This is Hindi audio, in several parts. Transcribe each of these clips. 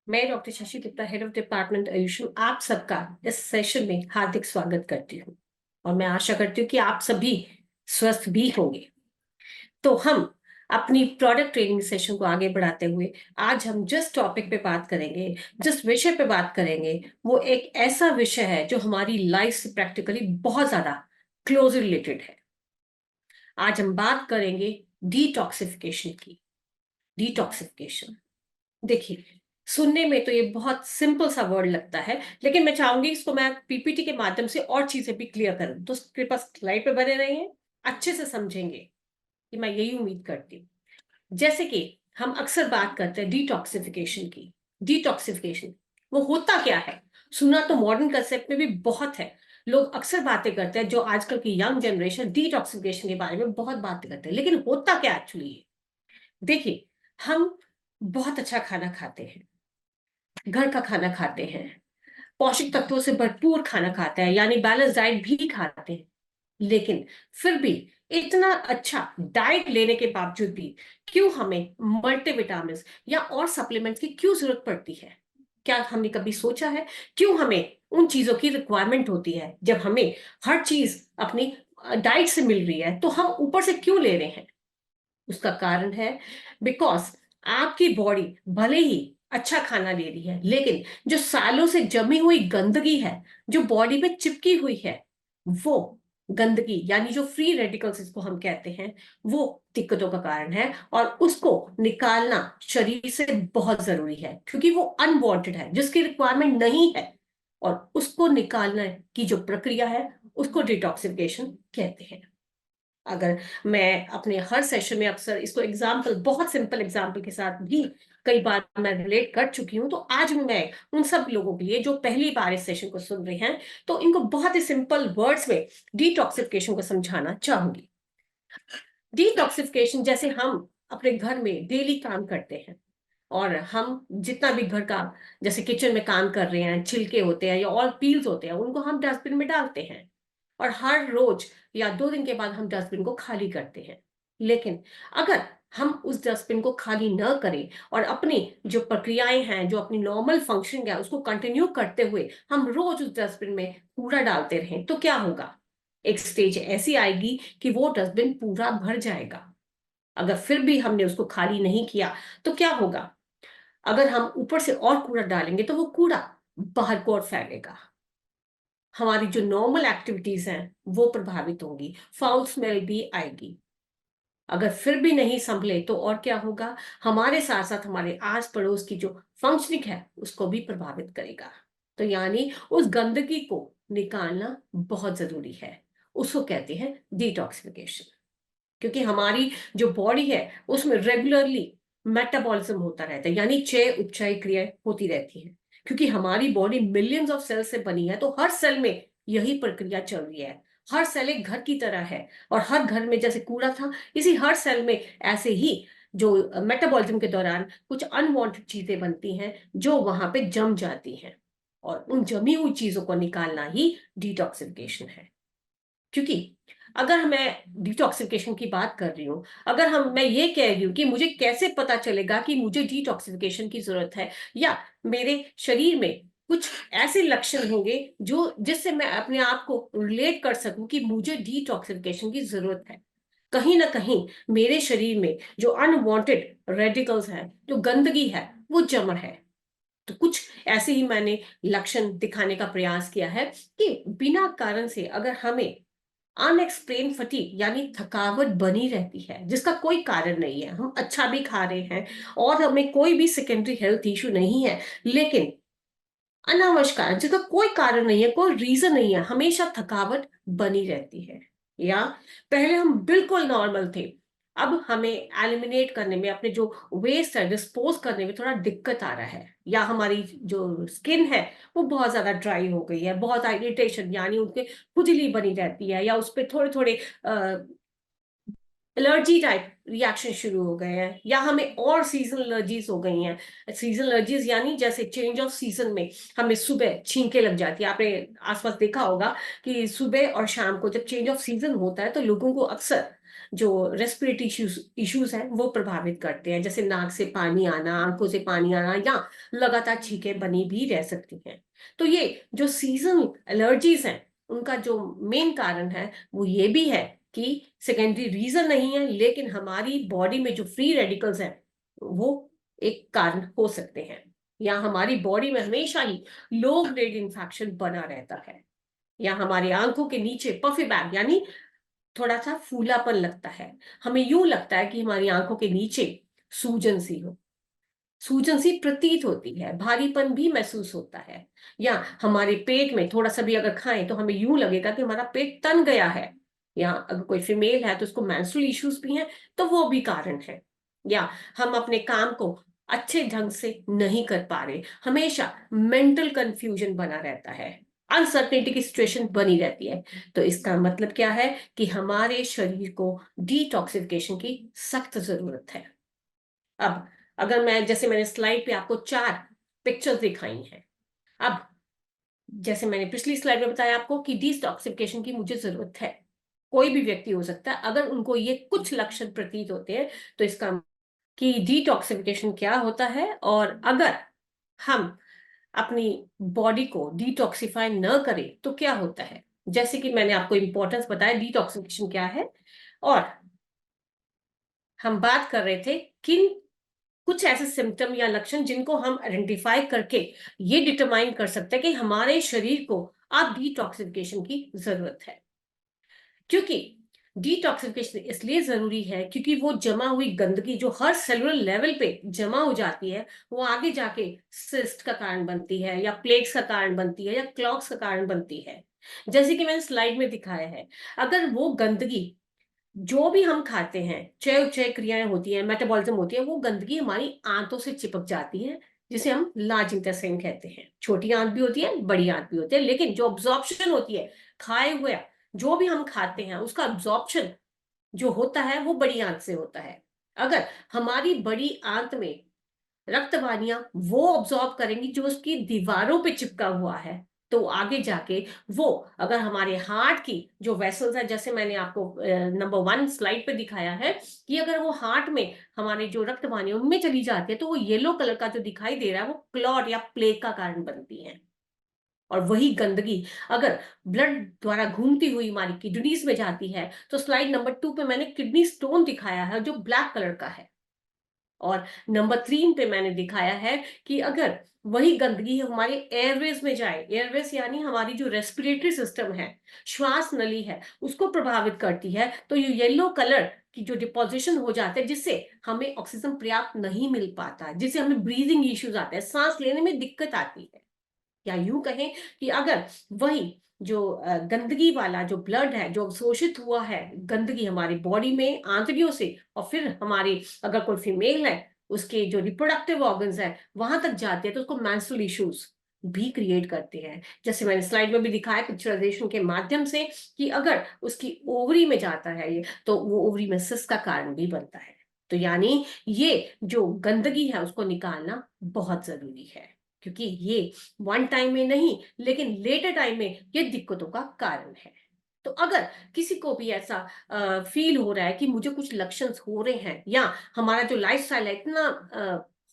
मैं doctor Shashi Gupta, head of department Ayush, आप सबका इस सेशन में हार्दिक स्वागत करती हूँ। और मैं आशा करती हूँ कि आप सभी स्वस्थ भी होंगे। तो हम अपनी प्रोडक्ट ट्रेनिंग सेशन को आगे बढ़ाते हुए आज हम जिस टॉपिक पे बात करेंगे, जिस विषय पे बात करेंगे, वो एक ऐसा विषय है जो हमारी लाइफ से प्रैक्टिकली बहुत ज्यादा क्लोज रिलेटेड है। आज हम बात करेंगे डिटॉक्सिफिकेशन की। डिटॉक्सिफिकेशन, देखिए, सुनने में तो ये बहुत सिंपल सा वर्ड लगता है, लेकिन मैं चाहूंगी इसको मैं पीपीटी के माध्यम से और चीजें भी क्लियर करूं, तो कृपया स्लाइड पे बने रहिए, अच्छे से समझेंगे कि मैं यही उम्मीद करती हूँ। जैसे कि हम अक्सर बात करते हैं डिटॉक्सिफिकेशन की। डिटॉक्सिफिकेशन वो होता क्या है? सुना तो मॉडर्न कंसेप्ट में भी बहुत है। लोग अक्सर बातें करते हैं, जो आजकल की यंग जनरेशन डिटॉक्सिफिकेशन के बारे में बहुत बातें करते हैं, लेकिन होता क्या एक्चुअली? देखिए, हम बहुत अच्छा खाना खाते हैं, घर का खाना खाते हैं, पौष्टिक तत्वों से भरपूर खाना खाते हैं, यानी बैलेंस डाइट भी खाते हैं, लेकिन फिर भी इतना अच्छा डाइट लेने के बावजूद भी क्यों हमें मल्टीविटामिन्स या और सप्लीमेंट्स की क्यों जरूरत पड़ती है? क्या हमने कभी सोचा है क्यों हमें उन चीजों की रिक्वायरमेंट होती है? जब हमें हर चीज अपनी डाइट से मिल रही है, तो हम ऊपर से क्यों ले रहे हैं? उसका कारण है बिकॉज आपकी बॉडी भले ही अच्छा खाना ले रही है, लेकिन जो सालों से जमी हुई गंदगी है, जो बॉडी में चिपकी हुई है, वो गंदगी यानी जो फ्री रेडिकल्स इसको हम कहते हैं, वो दिक्कतों का कारण है। और उसको निकालना शरीर से बहुत जरूरी है, क्योंकि वो अनवांटेड है, जिसकी रिक्वायरमेंट नहीं है। और उसको निकालने की जो प्रक्रिया है, उसको डिटॉक्सिफिकेशन कहते हैं। अगर मैं अपने हर सेशन में अक्सर इसको एग्जाम्पल, बहुत सिंपल एग्जाम्पल के साथ भी कई बार मैं रिलेट कर चुकी हूं, तो आज मैं उन सब लोगों के लिए जो पहली बार इस सेशन को सुन रहे हैं, तो इनको बहुत ही सिंपल वर्ड्स में डिटॉक्सिफिकेशन को समझाना चाहूंगी। डिटॉक्सिफिकेशन जैसे हम अपने घर में डेली काम करते हैं, और हम जितना भी घर का, जैसे किचन में काम कर रहे हैं, छिलके होते हैं या और पील्स होते हैं, उनको हम डस्टबिन में डालते हैं। और हर रोज या 2 दिन के बाद हम डस्टबिन को खाली करते हैं। लेकिन अगर हम उस डस्टबिन को खाली न करें और अपनी जो प्रक्रियाएं हैं, जो अपनी नॉर्मल फंक्शनिंग है, उसको कंटिन्यू करते हुए हम रोज उस डस्टबिन में कूड़ा डालते रहें, तो क्या होगा? एक स्टेज ऐसी आएगी कि वो डस्टबिन पूरा भर जाएगा। अगर फिर भी हमने उसको खाली नहीं किया, तो क्या होगा? अगर हम ऊपर से और कूड़ा डालेंगे, तो वो कूड़ा बाहर को और फैलेगा। हमारी जो नॉर्मल एक्टिविटीज हैं वो प्रभावित होंगी, फाउल स्मेल भी आएगी। अगर फिर भी नहीं संभले, तो और क्या होगा? हमारे साथ साथ हमारे आस पड़ोस की जो फंक्शनिंग है, उसको भी प्रभावित करेगा। तो यानी उस गंदगी को निकालना बहुत जरूरी है। उसको कहते हैं डिटॉक्सिफिकेशन। क्योंकि हमारी जो बॉडी है, उसमें रेगुलरली मेटाबॉलिज्म होता रहता है, यानी चय उपचय क्रियाएं होती रहती हैं। क्योंकि हमारी बॉडी मिलियंस ऑफ सेल से बनी है, तो हर सेल में यही प्रक्रिया चल रही है। हर सेल एक घर की तरह है, और हर घर में जैसे कूड़ा था, इसी हर सेल में ऐसे ही जो मेटाबॉलिज्म के दौरान कुछ अनवांटेड चीजें बनती हैं, जो वहां पे जम जाती हैं। और उन जमी हुई चीजों को निकालना ही डिटॉक्सिफिकेशन है। क्योंकि अगर मैं डिटॉक्सिफिकेशन की बात कर रही हूं, अगर मैं ये कह रही हूं कि मुझे कैसे पता चलेगा कि मुझे डिटॉक्सिफिकेशन की जरूरत है, या मेरे शरीर में कुछ ऐसे लक्षण होंगे जो जिससे मैं अपने आप को रिलेट कर सकूं कि मुझे डिटॉक्सिफिकेशन की जरूरत है। कहीं ना कहीं मेरे शरीर में जो अनवांटेड रेडिकल्स हैं, जो गंदगी है, वो जमा है। तो कुछ ऐसे ही मैंने लक्षण दिखाने का प्रयास किया है कि बिना कारण से अगर हमें अनएक्सप्लेन फटीग यानी थकावट बनी रहती है, जिसका कोई कारण नहीं है, हम अच्छा भी खा रहे हैं और हमें कोई भी सेकेंडरी हेल्थ इशू नहीं है, लेकिन अनावश्यक जिसका कोई कारण नहीं है, कोई रीजन नहीं है, हमेशा थकावट बनी रहती है। या पहले हम बिल्कुल नॉर्मल थे, अब हमें एलिमिनेट करने में, अपने जो वेस्ट है डिस्पोज करने में थोड़ा दिक्कत आ रहा है। या हमारी जो स्किन है, वो बहुत ज्यादा ड्राई हो गई है, बहुत इरिटेशन यानी उनके खुजली बनी रहती है, या उस पर थोड़े थोड़े एलर्जी टाइप रिएक्शन शुरू हो गए हैं, या हमें और सीजनल एलर्जीज हो गई हैं। सीजनल एलर्जीज यानी जैसे चेंज ऑफ सीजन में हमें सुबह छींकें लग जाती है। आपने आसपास देखा होगा कि सुबह और शाम को जब चेंज ऑफ सीजन होता है, तो लोगों को अक्सर जो रेस्पिरेटरी इश्यूज हैं वो प्रभावित करते हैं, जैसे नाक से पानी आना, आंखों से पानी आना, या लगातार छींकें बनी भी रह सकती हैं। तो ये जो सीजनल एलर्जीज हैं उनका जो मेन कारण है वो ये भी है कि सेकेंडरी रीजन नहीं है, लेकिन हमारी बॉडी में जो फ्री रेडिकल्स हैं वो एक कारण हो सकते हैं, या हमारी बॉडी में हमेशा ही लो ग्रेड इंफेक्शन बना रहता है, या हमारी आंखों के नीचे पफी बैग यानी थोड़ा सा फूलापन लगता है, हमें यूं लगता है कि हमारी आंखों के नीचे सूजन सी हो, सूजन सी प्रतीत होती है, भारीपन भी महसूस होता है, या हमारे पेट में थोड़ा सा भी अगर खाएं तो हमें यूं लगेगा कि हमारा पेट तन गया है, या अगर कोई फीमेल है तो उसको मेंस्ट्रुअल इश्यूज भी हैं तो वो भी कारण है, या हम अपने काम को अच्छे ढंग से नहीं कर पा रहे, हमेशा मेंटल कंफ्यूजन बना रहता है, अनसर्टेनिटी की सिचुएशन बनी रहती है। तो इसका मतलब क्या है कि हमारे शरीर को डिटॉक्सिफिकेशन की सख्त जरूरत है। अब अगर मैं, जैसे मैंने स्लाइड पे आपको 4 पिक्चर्स दिखाई हैं, अब जैसे मैंने पिछली स्लाइड में बताया आपको कि डिटॉक्सिफिकेशन की मुझे जरूरत है, कोई भी व्यक्ति हो सकता है, अगर उनको ये कुछ लक्षण प्रतीत होते हैं तो इसका कि डिटॉक्सिफिकेशन क्या होता है, और अगर हम अपनी बॉडी को डिटॉक्सिफाई न करें तो क्या होता है, जैसे कि मैंने आपको इंपॉर्टेंस बताया डिटॉक्सिफिकेशन क्या है, और हम बात कर रहे थे किन कुछ ऐसे सिम्टम या लक्षण जिनको हम आइडेंटिफाई करके ये डिटरमाइन कर सकते हैं कि हमारे शरीर को अब डिटॉक्सिफिकेशन की जरूरत है। क्योंकि डिटॉक्सिफिकेशन इसलिए जरूरी है क्योंकि वो जमा हुई गंदगी जो हर सेलुलर लेवल पे जमा हो जाती है वो आगे जाके सिस्ट का कारण बनती है, या प्लेक्स का कारण बनती है, या क्लॉक्स का कारण बनती है। जैसे कि मैंने स्लाइड में दिखाया है, अगर वो गंदगी जो भी हम खाते हैं, चय उपचय क्रियाएं होती हैं, मेटाबॉलिज्म होती है, वो गंदगी हमारी आंतों से चिपक जाती है, जिसे हम लार्ज इंटेस्टाइन कहते हैं। छोटी आंत भी होती है, बड़ी आंत भी होती है, लेकिन जो अब्जॉर्प्शन होती है खाए हुए जो भी हम खाते हैं उसका अब्जॉर्प्शन जो होता है वो बड़ी आंत से होता है। अगर हमारी बड़ी आंत में रक्त वाहिनियां वो ऑब्जॉर्ब करेंगी जो उसकी दीवारों पे चिपका हुआ है, तो आगे जाके वो अगर हमारे हार्ट की जो वेसल्स है, जैसे मैंने आपको नंबर 1 स्लाइड पे दिखाया है कि अगर वो हार्ट में हमारे जो रक्त वाहिनियां उनमें चली जाती है तो वो येलो कलर का जो दिखाई दे रहा है वो क्लॉट या प्लेग का कारण बनती है। और वही गंदगी अगर ब्लड द्वारा घूमती हुई हमारी किडनीज में जाती है, तो स्लाइड नंबर 2 पे मैंने किडनी स्टोन दिखाया है जो ब्लैक कलर का है, और नंबर 3 पे मैंने दिखाया है कि अगर वही गंदगी हमारे एयरवेज में जाए, एयरवेज यानी हमारी जो रेस्पिरेटरी सिस्टम है, श्वास नली है, उसको प्रभावित करती है, तो ये येलो कलर की जो डिपोजिशन हो जाता है जिससे हमें ऑक्सीजन पर्याप्त नहीं मिल पाता, जिससे हमें ब्रीदिंग इश्यूज आते हैं, सांस लेने में दिक्कत आती है। या यूं कहें कि अगर वही जो गंदगी वाला जो ब्लड है जो अवशोषित हुआ है, गंदगी हमारी बॉडी में आंतड़ियों से, और फिर हमारी अगर कोई फीमेल है उसके जो रिप्रोडक्टिव ऑर्गन्स है वहां तक जाते हैं तो उसको मेंस्ट्रुअल इश्यूज भी क्रिएट करते हैं। जैसे मैंने स्लाइड में भी दिखाया पिक्चराइजेशन के माध्यम से कि अगर उसकी ओवरी में जाता है ये, तो वो ओवरी में सिस्ट का कारण भी बनता है। तो यानी ये जो गंदगी है उसको निकालना बहुत जरूरी है, क्योंकि ये वन टाइम में नहीं लेकिन लेटर टाइम में ये दिक्कतों का कारण है। तो अगर किसी को भी ऐसा फील हो रहा है कि मुझे कुछ लक्षण हो रहे हैं, या हमारा जो लाइफस्टाइल है इतना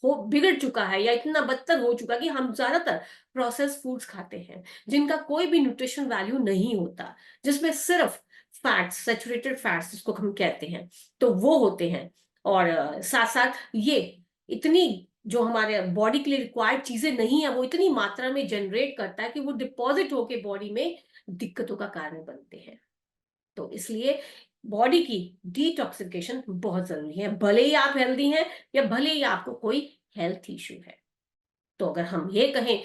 हो बिगड़ चुका है या इतना बदतर हो चुका कि हम ज्यादातर प्रोसेस फूड्स खाते हैं जिनका कोई भी न्यूट्रिशन वैल्यू नहीं होता, जिसमें सिर्फ फैट्स, सेचुरेटेड फैट्स जिसको हम कहते हैं, तो वो होते हैं, और साथ साथ ये इतनी जो हमारे बॉडी के लिए रिक्वायर्ड चीजें नहीं है वो इतनी मात्रा में जनरेट करता है कि वो डिपॉजिट होके बॉडी में दिक्कतों का कारण बनते हैं। तो इसलिए बॉडी की डिटॉक्सिफिकेशन बहुत जरूरी है, भले ही आप हेल्दी हैं या भले ही आपको कोई हेल्थ इश्यू है। तो अगर हम ये कहें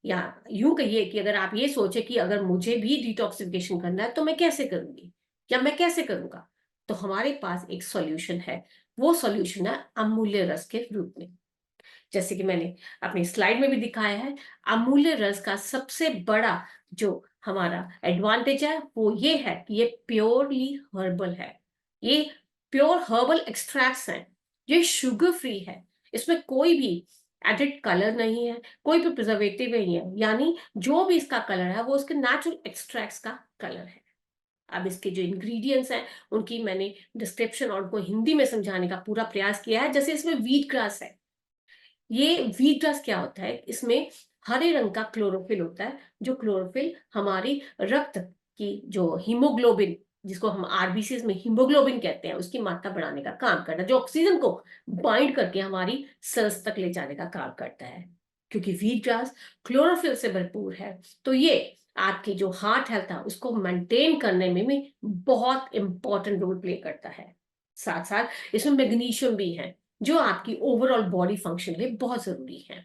या यूं कहिए कि अगर आप ये सोचे कि अगर मुझे भी डिटॉक्सिफिकेशन करना है तो मैं कैसे करूंगी या मैं कैसे करूंगा, तो हमारे पास एक सॉल्यूशन है। वो सॉल्यूशन है अमूल्य रस के रूप में। जैसे कि मैंने अपनी स्लाइड में भी दिखाया है, अमूल्य रस का सबसे बड़ा जो हमारा एडवांटेज है वो ये है कि ये प्योरली हर्बल है। ये प्योर हर्बल एक्सट्रैक्ट्स हैं, ये शुगर फ्री है, इसमें कोई भी एडिड कलर नहीं है, कोई भी प्रिजर्वेटिव नहीं है, यानी जो भी इसका कलर है वो उसके नेचुरल एक्सट्रैक्ट्स का कलर है। अब इसके जो इंग्रेडिएंट्स हैं उनकी मैंने डिस्क्रिप्शन और उनको हिंदी में समझाने का पूरा प्रयास किया है। जैसे इसमें व्हीट ग्रास है, ये व्हीट ग्रास क्या होता है, इसमें हरे रंग का क्लोरोफिल होता है, जो क्लोरोफिल हमारी रक्त की जो हीमोग्लोबिन, जिसको हम आरबीसी में हीमोग्लोबिन कहते हैं, उसकी मात्रा बढ़ाने का काम करता है, जो ऑक्सीजन को बाइंड करके हमारी सेल्स तक ले जाने का काम करता है। क्योंकि व्हीट ग्रास क्लोरोफिल से भरपूर है, तो ये आपकी जो हार्ट हेल्थ है उसको मेंटेन करने में भी बहुत इंपॉर्टेंट रोल प्ले करता है। साथ साथ इसमें मैग्नीशियम भी है, जो आपकी ओवरऑल बॉडी फंक्शन के लिए बहुत जरूरी है।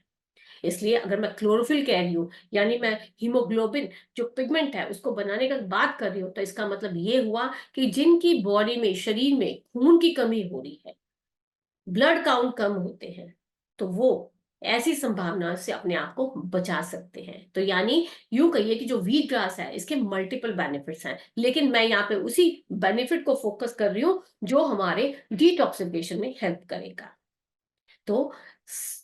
इसलिए अगर मैं क्लोरोफिल कह रही हूँ, यानी मैं हीमोग्लोबिन जो पिगमेंट है उसको बनाने का बात कर रही हूँ, तो इसका मतलब ये हुआ कि जिनकी बॉडी में, शरीर में खून की कमी हो रही है, ब्लड काउंट कम होते हैं, तो वो ऐसी संभावना से अपने आप को बचा सकते हैं। तो यानी यूं कहिए कि जो व्हीट ग्रास है इसके मल्टीपल बेनिफिट्स हैं, लेकिन मैं यहाँ पे उसी बेनिफिट को फोकस कर रही हूँ जो हमारे डिटॉक्सिफिकेशन में हेल्प करेगा। तो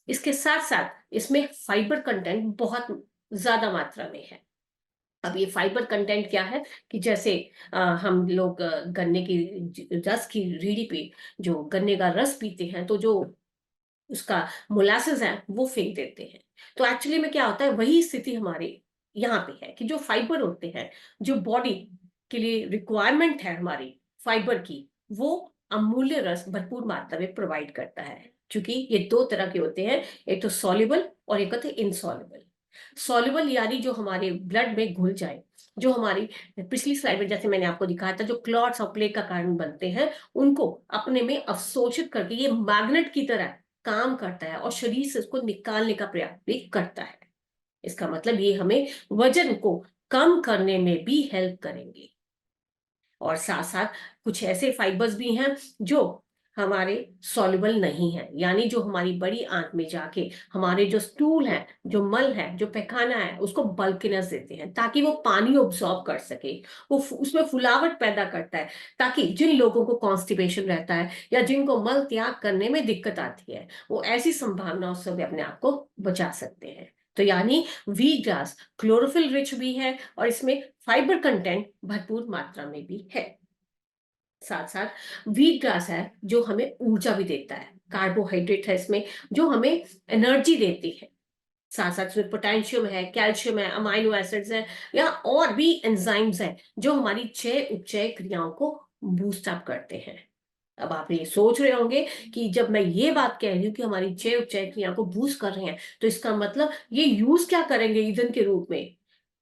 इसके साथ साथ इसमें फाइबर कंटेंट बहुत ज्यादा मात्रा में है। अब ये फाइबर कंटेंट क्या है कि जैसे हम लोग गन्ने की रस की रीढ़ी पे जो गन्ने का रस पीते हैं, तो जो उसका मोलासिस है वो फेंक देते हैं। तो एक्चुअली में क्या होता है, वही स्थिति हमारे यहाँ पे है कि जो फाइबर होते हैं, जो बॉडी के लिए रिक्वायरमेंट है हमारी फाइबर की, वो अमूल्य रस भरपूर मात्रा में प्रोवाइड करता है। क्योंकि ये दो तरह के होते हैं, एक तो सॉल्युबल और एक होते हैं इनसॉल्युबल। सॉल्युबल यानी जो हमारे ब्लड में घुल जाए, जो हमारी पिछली स्लाइड में जैसे मैंने आपको दिखाया था, जो क्लॉट्स और प्लेग का कारण बनते हैं, उनको अपने में अवशोषित करके ये मैग्नेट की तरह काम करता है और शरीर से उसको निकालने का प्रयास भी करता है। इसका मतलब ये हमें वजन को कम करने में भी हेल्प करेंगे। और साथ साथ कुछ ऐसे फाइबर्स भी हैं जो हमारे सॉल्युबल नहीं है, यानी जो हमारी बड़ी आंत में जाके हमारे जो स्टूल है, जो मल है, जो पैखाना है, उसको बल्किनेस देते हैं ताकि वो पानी ऑब्जॉर्ब कर सके। वो उसमें फुलावट पैदा करता है, ताकि जिन लोगों को कॉन्स्टिपेशन रहता है या जिनको मल त्याग करने में दिक्कत आती है, वो ऐसी संभावनाओं से भी अपने आप को बचा सकते हैं। तो यानी व्हीट ग्रास क्लोरोफिल रिच भी है और इसमें फाइबर कंटेंट भरपूर मात्रा में भी है। साथ साथ व्हीट ग्रास है जो हमें ऊर्जा भी देता है, कार्बोहाइड्रेट है इसमें जो हमें एनर्जी देती है। साथ साथ इसमें पोटेशियम है, कैल्शियम है, अमाइनो एसिड्स है, या और भी एंजाइम्स हैं जो हमारी चय उपचय क्रियाओं को बूस्ट अप करते हैं। अब आप ये सोच रहे होंगे कि जब मैं ये बात कह रही हूँ कि हमारी चय उपचय क्रिया को बूस्ट कर रहे हैं, तो इसका मतलब ये यूज क्या करेंगे ईंधन के रूप में,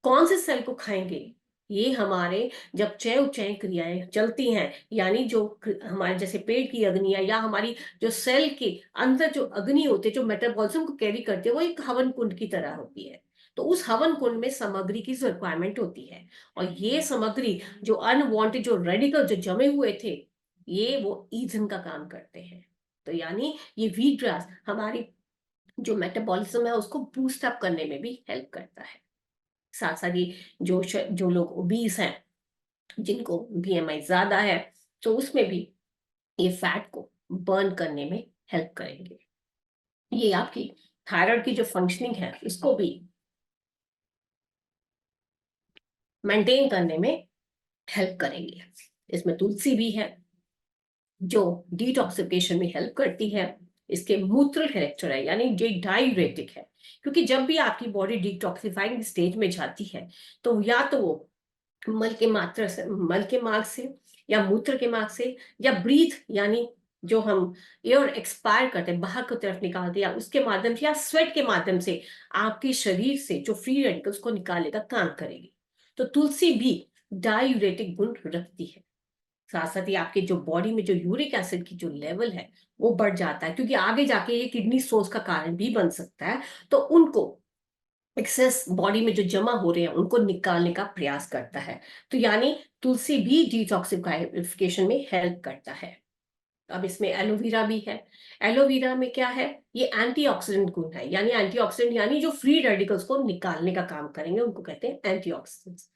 कौन से सेल को खाएंगे? ये हमारे जब चय उपचय क्रियाएं चलती हैं, यानी जो हमारे जैसे पेट की अग्नि है या हमारी जो सेल के अंदर जो अग्नि होती है, जो मेटाबॉलिज्म को कैरी करती है, वो एक हवन कुंड की तरह होती है। तो उस हवन कुंड में सामग्री की रिक्वायरमेंट होती है, और ये सामग्री जो अनवांटेड जो रेडिकल जो जमे हुए थे, ये वो ईंधन का काम करते हैं। तो यानी ये व्हीट ग्रास हमारी जो मेटाबॉलिज्म है उसको बूस्ट अप करने में भी हेल्प करता है। साथ साथ ये जो लोग ओबीस हैं, जिनको बीएमआई ज्यादा है, तो उसमें भी ये फैट को बर्न करने में हेल्प करेंगे। ये आपकी थायराइड की जो फंक्शनिंग है इसको भी मेंटेन करने में हेल्प करेंगे। इसमें तुलसी भी है जो डिटॉक्सिफिकेशन में हेल्प करती है। इसके मूत्र कैरेक्टर है, यानी ये डायूरेटिक है, क्योंकि जब भी आपकी बॉडी डिटॉक्सिफाइंग स्टेज में जाती है, तो या तो वो मल के मात्रा से, मल के मार्ग से, या मूत्र के मार्ग से, या ब्रीथ यानी जो हम एयर एक्सपायर करते हैं, बाहर की तरफ निकालते हैं, या उसके माध्यम से, या स्वेट के माध्यम से आपके शरीर से जो फ्री रेडिकल्स को निकालने का काम करेगी। तो तुलसी भी डायूरेटिक गुण रखती है। साथ साथ ही आपके जो बॉडी में जो यूरिक एसिड की जो लेवल है वो बढ़ जाता है, क्योंकि आगे जाके ये किडनी स्टोन्स का कारण भी बन सकता है। तो उनको एक्सेस बॉडी में जो जमा हो रहे हैं उनको निकालने का प्रयास करता है। तो यानी तुलसी भी डिटॉक्सिफिकेशन में हेल्प करता है। अब इसमें एलोवेरा भी है। एलोवेरा में क्या है, ये एंटीऑक्सीडेंट गुण है, यानी एंटीऑक्सीडेंट यानी जो फ्री रेडिकल्स को निकालने का काम करेंगे, उनको कहते हैं एंटीऑक्सीडेंट्स।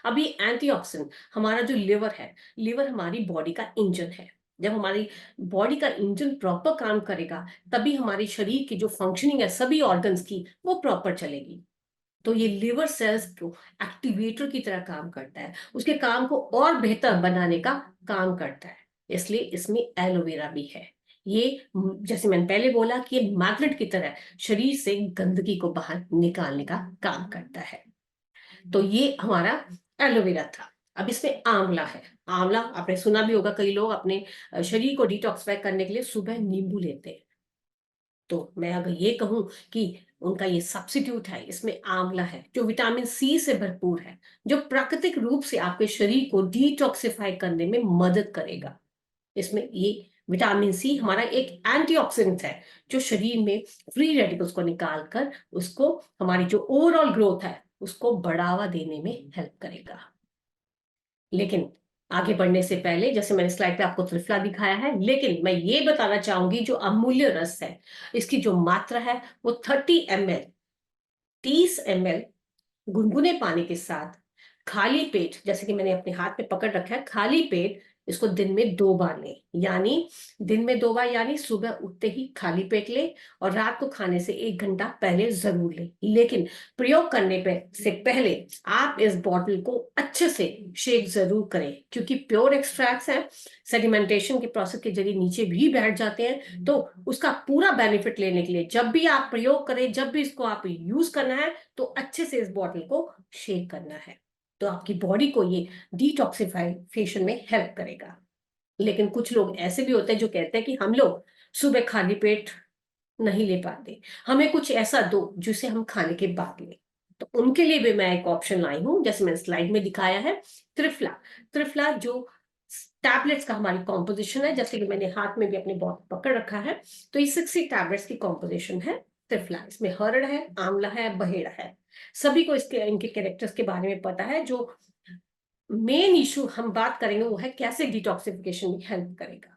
अभी एंटीऑक्सीडेंट हमारा जो लिवर है, लिवर हमारी बॉडी का इंजन है। जब हमारी बॉडी का इंजन प्रॉपर काम करेगा, तभी हमारे शरीर की जो फंक्शनिंग है सभी ऑर्गन्स की वो प्रॉपर चलेगी। तो ये लिवर सेल्स को एक्टिवेटर की तरह काम करता है, उसके काम को और बेहतर बनाने का काम करता है। इसलिए इसमें एलोवेरा भी है। ये जैसे मैंने पहले बोला कि ये मैग्नेट की तरह शरीर से गंदगी को बाहर निकालने का काम करता है। तो ये हमारा एलोवेरा था। अब इसमें आंवला है। आंवला आपने सुना भी होगा, कई लोग अपने शरीर को डिटॉक्सिफाई करने के लिए सुबह नींबू लेते हैं। तो मैं अगर ये कहूं कि उनका ये सब्स्टिट्यूट है, इसमें आंवला है जो विटामिन सी से भरपूर है, जो प्राकृतिक रूप से आपके शरीर को डिटॉक्सिफाई करने में मदद करेगा। इसमें ये विटामिन सी हमारा एक एंटीऑक्सीडेंट है, जो शरीर में फ्री रेडिकल्स को निकालकर उसको, हमारी जो ओवरऑल ग्रोथ है उसको बढ़ावा देने में हेल्प करेगा। लेकिन आगे बढ़ने से पहले, जैसे मैंने स्लाइड पे आपको त्रिफला दिखाया है, लेकिन मैं ये बताना चाहूंगी जो अमूल्य रस है, इसकी जो मात्रा है वो 30 ml, 30 ml गुनगुने पानी के साथ खाली पेट, जैसे कि मैंने अपने हाथ में पकड़ रखा है, खाली पेट इसको दिन में 2 बार लें। यानी दिन में 2 बार, यानी सुबह उठते ही खाली पेट लें और रात को खाने से 1 घंटा पहले जरूर लें। लेकिन प्रयोग करने से पहले आप इस बॉटल को अच्छे से शेक जरूर करें, क्योंकि प्योर एक्सट्रैक्ट्स हैं, सेडिमेंटेशन के प्रोसेस के जरिए नीचे भी बैठ जाते हैं। तो उसका पूरा बेनिफिट लेने के लिए जब भी आप प्रयोग करें, जब भी इसको आप यूज करना है, तो अच्छे से इस बॉटल को शेक करना है। तो आपकी बॉडी को ये डिटॉक्सिफिकेशन में हेल्प करेगा। लेकिन कुछ लोग ऐसे भी होते हैं जो कहते हैं कि हम लोग सुबह खाली पेट नहीं ले पाते, हमें कुछ ऐसा दो जिसे हम खाने के बाद लें। तो उनके लिए भी मैं एक ऑप्शन लाई हूं, जैसे मैंने स्लाइड में दिखाया है, त्रिफला। त्रिफला जो टैबलेट्स का हमारी कॉम्पोजिशन है, जैसे कि मैंने हाथ में भी अपने बॉटल पकड़ रखा है, तो ये 60 टैबलेट्स की कॉम्पोजिशन है त्रिफला। इसमें हरड़ है, आंवला है, बहेड़ा है। सभी को इसके इनके कैरेक्टर्स के बारे में पता है। जो मेन इशू हम बात करेंगे वो है कैसे डिटॉक्सिफिकेशन में हेल्प करेगा,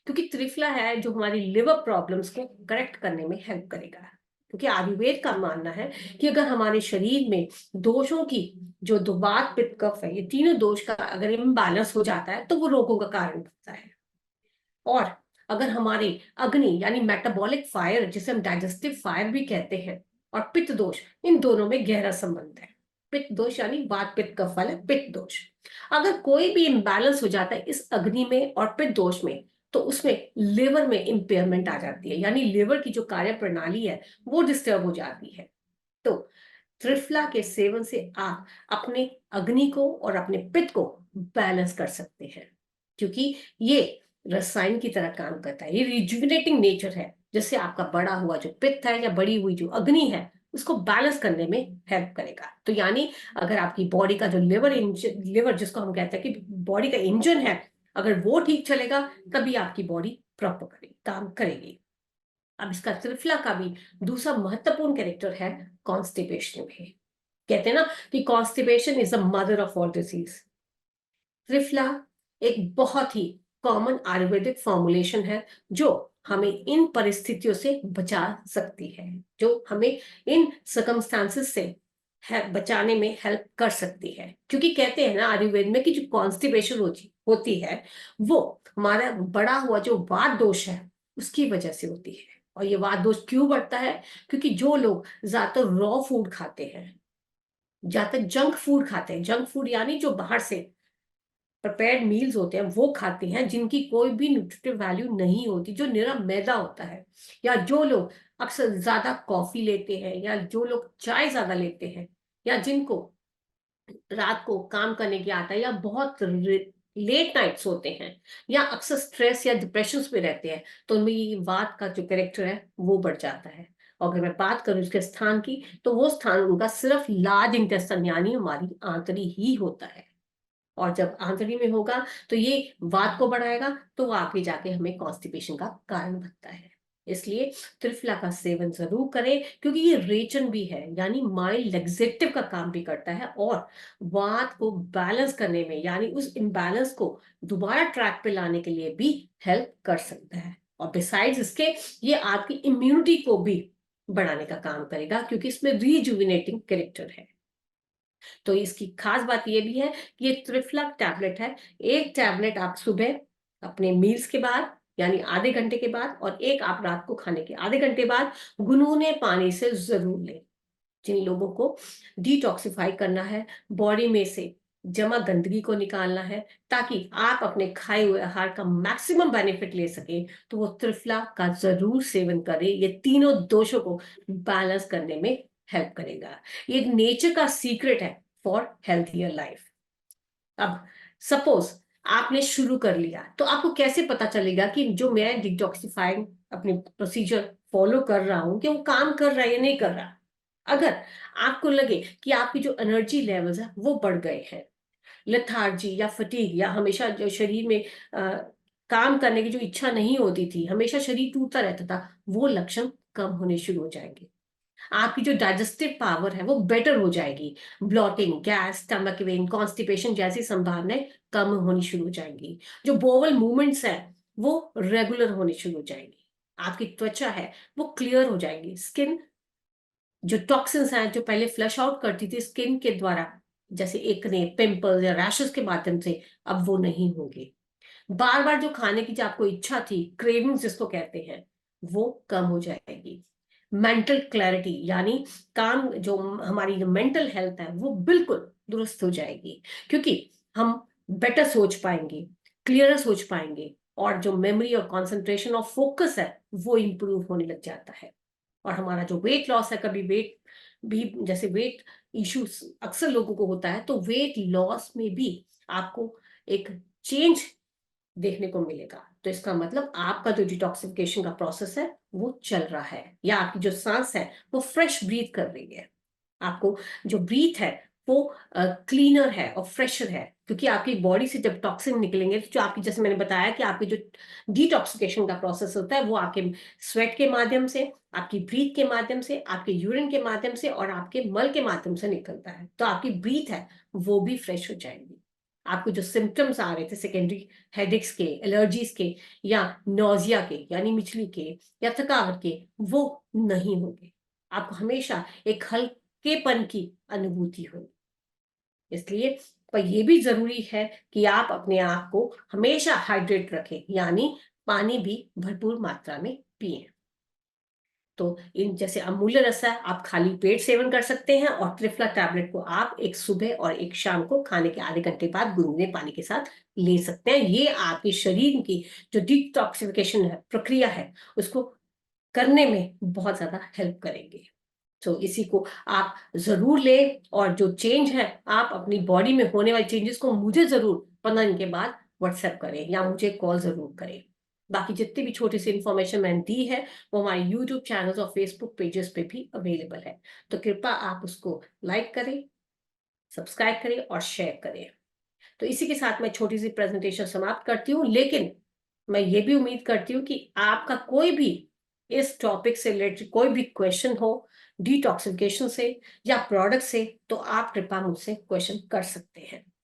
क्योंकि त्रिफला है जो हमारी लिवर प्रॉब्लम्स को करेक्ट करने में हेल्प करेगा। क्योंकि आयुर्वेद का मानना है कि अगर हमारे शरीर में दोषों की, जो दो वात पित्त कफ है, ये तीनों दोष का अगर इम्बैलेंस हो जाता है तो वो रोगों का कारण बनता है। और अगर हमारे अग्नि यानी मेटाबॉलिक फायर, जिसे हम डाइजेस्टिव फायर भी कहते हैं, और पित्त दोष, इन दोनों में गहरा संबंध है। पित्त दोष यानी वात पित्त कफ वाला पित्त दोष, अगर कोई भी इम्बैलेंस हो जाता है इस अग्नि में और पित्त दोष में, तो उसमें लिवर में इंपेयरमेंट आ जाती है, यानी लिवर की जो कार्य प्रणाली है वो डिस्टर्ब हो जाती है। तो त्रिफला के सेवन से आप अपने अग्नि को और अपने पित्त को बैलेंस कर सकते हैं, क्योंकि ये रसायन की तरह काम करता है। ये रिजुविनेटिंग नेचर है, जिससे आपका बड़ा हुआ जो पित्त है या बड़ी हुई जो अग्नि है उसको बैलेंस करने में हेल्प करेगा। तो यानी अगर आपकी बॉडी का जो लिवर जिसको हम कहते हैं कि बॉडी का इंजन है, अगर वो ठीक चलेगा तभी आपकी बॉडी प्रॉपर काम करेगी। अब इसका त्रिफला का भी दूसरा महत्वपूर्ण कैरेक्टर है कॉन्स्टिपेशन में। कहते हैं ना कि constipation is the mother of all disease. Triphala एक बहुत ही कॉमन आयुर्वेदिक फॉर्मुलेशन है जो हमें इन परिस्थितियों से बचा सकती है, जो हमें इन सर्कमस्टांसेस से बचाने में हेल्प कर सकती है। क्योंकि कहते हैं ना आयुर्वेद में कि जो कॉन्स्टिपेशन होती है वो हमारा बड़ा हुआ जो वात दोष है उसकी वजह से होती है। और ये वात दोष क्यों बढ़ता है? क्योंकि जो लोग ज्यादातर रॉ फूड खाते हैं, ज्यादातर जंक फूड खाते हैं, जंक फूड यानी जो बाहर से प्रिपेयर्ड मील्स होते हैं वो खाते हैं, जिनकी कोई भी न्यूट्रिटिव वैल्यू नहीं होती, जो निरा मैदा होता है, या जो लोग अक्सर ज्यादा कॉफी लेते हैं, या जो लोग चाय ज्यादा लेते हैं, या जिनको रात को काम करने की आता है, या बहुत लेट नाइट्स होते हैं, या अक्सर स्ट्रेस या डिप्रेशन में रहते हैं, तो उनमें ये वात का जो कैरेक्टर है वो बढ़ जाता है। और अगर मैं बात करूं उसके स्थान की, तो वो स्थान उनका सिर्फ लार्ज इंटेस्टाइन यानी हमारी आंतड़ी ही होता है। और जब आंतड़ी में होगा तो ये वात को बढ़ाएगा, तो वो आगे जाके हमें कॉन्स्टिपेशन का कारण बनता है। इसलिए त्रिफला का सेवन जरूर करें, क्योंकि ये रेचन भी है, यानी माइल्ड लेक्सेटिव का काम भी करता है, और वात को बैलेंस करने में, यानी उस इम्बैलेंस को दोबारा ट्रैक पे लाने के लिए भी हेल्प कर सकता है। और बिसाइड्स इसके, ये आपकी इम्यूनिटी को भी बढ़ाने का काम करेगा, क्योंकि इसमें रिजुविनेटिंग कैरेक्टर है। तो इसकी खास बात ये भी है कि ये त्रिफला टैबलेट है। एक टैबलेट आप सुबह अपने मील्स के बाद, यानी आधे घंटे के बाद, और एक आप रात को खाने के आधे घंटे बाद गुनगुने पानी से जरूर लें। जिन लोगों को डिटॉक्सिफाई करना है, बॉडी में से जमा गंदगी को निकालना है, ताकि आप अपने खाए हुए आहार का मैक्सिमम बेनिफिट ले सके, तो वो त्रिफला का जरूर सेवन करें। ये तीनों दोषों को बैलेंस करने में हेल्प करेगा। ये नेचर का सीक्रेट है फॉर हेल्थियर लाइफ। अब सपोज आपने शुरू कर लिया, तो आपको कैसे पता चलेगा कि जो मैं डिटॉक्सिफाइंग अपने प्रोसीजर फॉलो कर रहा हूं कि वो काम कर रहा है या नहीं कर रहा? अगर आपको लगे कि आपकी जो एनर्जी लेवल्स है वो बढ़ गए हैं, लेथार्जी या फटीग, या हमेशा जो शरीर में काम करने की जो इच्छा नहीं होती थी, हमेशा शरीर टूटता रहता था, वो लक्षण कम होने शुरू हो जाएंगे। आपकी जो डाइजेस्टिव पावर है वो बेटर हो जाएगी। Blotting, gas, stomach when, constipation जैसी संभावनाएं कम होनी शुरू हो जाएंगी। जो बोवल मूवमेंट्स है वो रेगुलर होने शुरू हो जाएंगी। आपकी त्वचा है वो क्लियर हो जाएगी। स्किन, जो टॉक्सिन्स हैं जो पहले फ्लश आउट करती थी स्किन के द्वारा, जैसे एकने, पिंपल्स या रैशेस के माध्यम से, अब वो नहीं होंगे। बार बार जो खाने की जो आपको इच्छा थी, क्रेविंग्स जिसको कहते हैं, वो कम हो जाएगी। मेंटल क्लैरिटी, यानी काम जो हमारी जो मेंटल हेल्थ है वो बिल्कुल दुरुस्त हो जाएगी, क्योंकि हम बेटर सोच पाएंगे, क्लियरर सोच पाएंगे, और जो मेमोरी और कंसंट्रेशन और फोकस है वो इंप्रूव होने लग जाता है। और हमारा जो वेट लॉस है, कभी वेट भी, जैसे वेट इश्यूज अक्सर लोगों को होता है, तो वेट लॉस में भी आपको एक चेंज देखने को मिलेगा। तो इसका मतलब आपका जो डिटॉक्सिफिकेशन का प्रोसेस है वो चल रहा है, या आपकी जो सांस है वो फ्रेश ब्रीथ कर रही है। आपको जो ब्रीथ है वो क्लीनर है और फ्रेशर है, क्योंकि आपकी बॉडी से जब टॉक्सिन निकलेंगे, तो जो आपकी, जैसे मैंने बताया कि आपकी जो डिटॉक्सिफिकेशन का प्रोसेस होता है वो आपके स्वेट के माध्यम से, आपकी ब्रीथ के माध्यम से, आपके यूरिन के माध्यम से और आपके मल के माध्यम से निकलता है। तो आपकी ब्रीथ है वो भी फ्रेश हो जाएगी। आपको जो सिम्टम्स आ रहे थे सेकेंडरी हेडेक्स के, एलर्जीज के, या नोजिया के यानी मिचली के, या थकावट के, वो नहीं होंगे। आपको हमेशा एक हल्केपन की अनुभूति होगी। इसलिए पर ये भी जरूरी है कि आप अपने आप को हमेशा हाइड्रेट रखें, यानी पानी भी भरपूर मात्रा में पिए। तो इन जैसे अमूल्य रसा आप खाली पेट सेवन कर सकते हैं, और त्रिफला टैबलेट को आप एक सुबह और एक शाम को खाने के आधे घंटे बाद गुनगुने पानी के साथ ले सकते हैं। ये आपके शरीर की जो डिटॉक्सिफिकेशन है प्रक्रिया है उसको करने में बहुत ज्यादा हेल्प करेंगे। तो इसी को आप जरूर लें, और जो चेंज है आप अपनी बॉडी में होने वाले चेंजेस को मुझे जरूर 15 दिन के बाद व्हाट्सएप करें या मुझे कॉल जरूर करें। बाकी जितनी भी छोटी सी इंफॉर्मेशन मैंने दी है वो हमारे यूट्यूब चैनल्स और फेसबुक पेजेस पे भी अवेलेबल है। तो कृपया आप उसको लाइक करें, सब्सक्राइब करें और शेयर करें। तो इसी के साथ मैं छोटी सी प्रेजेंटेशन समाप्त करती हूँ, लेकिन मैं ये भी उम्मीद करती हूँ कि आपका कोई भी इस टॉपिक से रिलेटेड कोई भी क्वेश्चन हो, डिटॉक्सिफिकेशन से या प्रोडक्ट से, तो आप कृपया मुझसे क्वेश्चन कर सकते हैं।